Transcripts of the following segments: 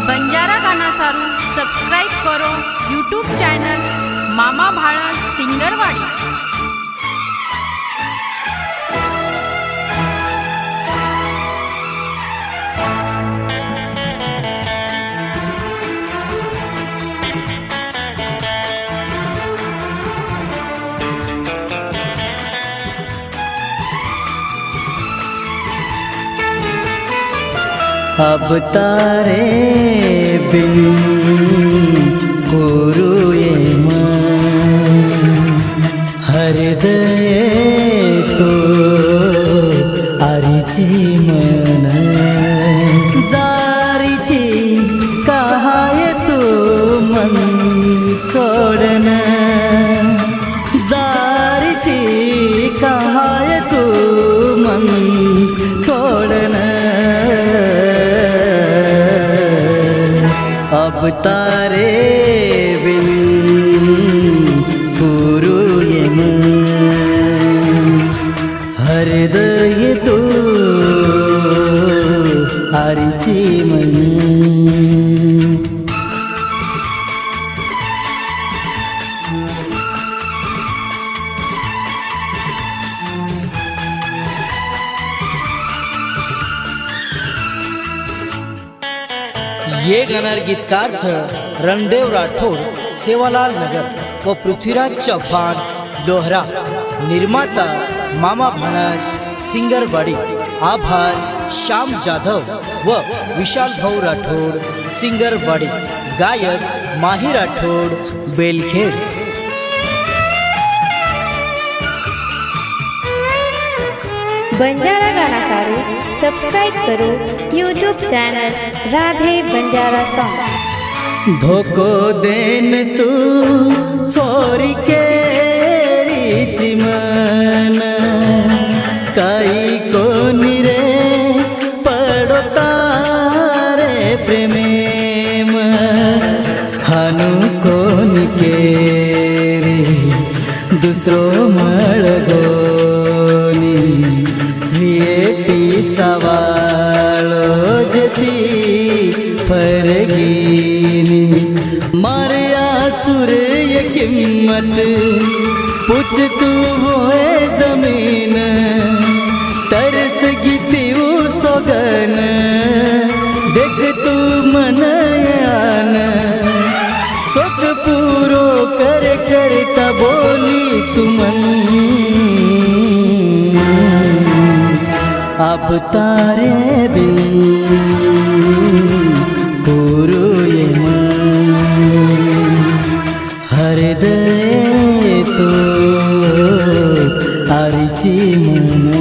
बंजारा गाना सारू सब्सक्राइब करो यूट्यूब चैनल मामा भाड़ा सिंगरवाड़ी। अब तारे बिन कोरुये मन हृदय तो आरीची मन जारीची कहाय तू मन सोडन जारीची कहाय तू मन सोडन अब तारे बिन कोरुये मन हृदय तो आरीची मन। ये गाणार गीतकार रणदेव राठोड सेवालाल नगर व पृथ्वीराज चौहान लोहरा। निर्माता मामा भाणाज सिंगरवाड़ी। आभार श्याम जाधव व विशाल भाऊ राठोड सिंगरवाड़ी। गायक माही राठोड बेलखेड। बंजारा गाना सारू सब्सक्राइब करो YouTube channel Radhe Banjara song. धोको देन तू छोरी के रीच मन काई कोनी रे पड़ो तारे प्रेमेम हानु कोनी के रे दूसरो मळगोनी सवालो जती फरगीनी मारे आसुर ये किम्मत पूछ तू होए जमीन तरस गीती सोगन देख तू मन आन सोच पूरो कर करता बोली तुमन। अब तारे बिन कोरुये मन हृदय तो आरीची मन।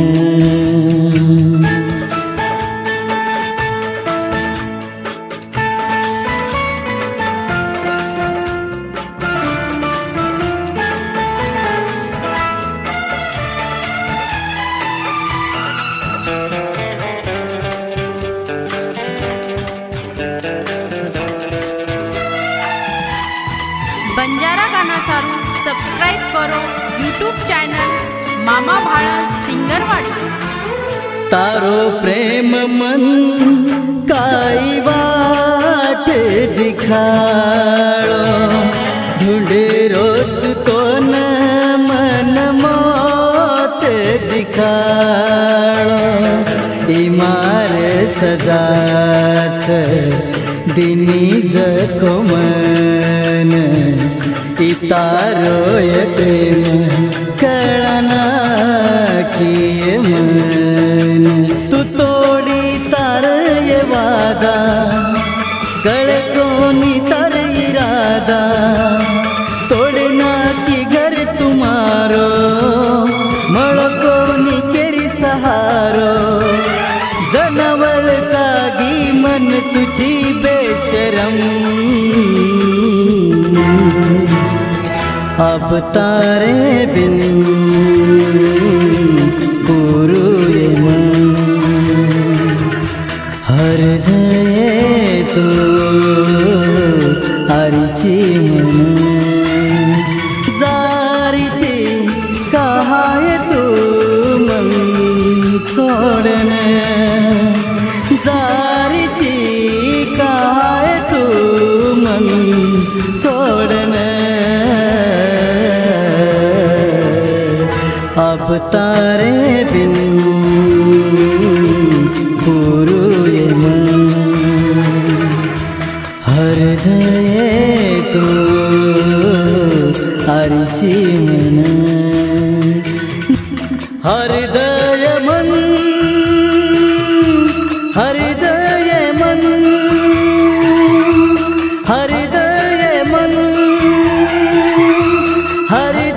बंजारा गाना सारू सब्सक्राइब करो यूट्यूब चैनल मामा भाड़ा सिंगरवाड़ी। तारो प्रेम मन काई वाट दिखाड़ो ढूंढे रोज तो न मन मौत दिखाड़ो इमार सजाच दिनी जखो मन इतारो ये प्रेम कळना किए मन तू तोड़ी तार ये वादा गळे कोनी तार इरादा तोड़ना की घर तुम्हारो मळ कोनी केरी सहारो जनावर कागी मन तुझी बेशरम। अब तारे बिन कोरुये मन हृदय तो आरीची मन जारीची कहाय तू मन सोडन जारीची कहाय सोडन अब तारे बिन पुरुये मन हृदय तो आरीची मन हृदय मन हृदय मन हृदय मन हृदय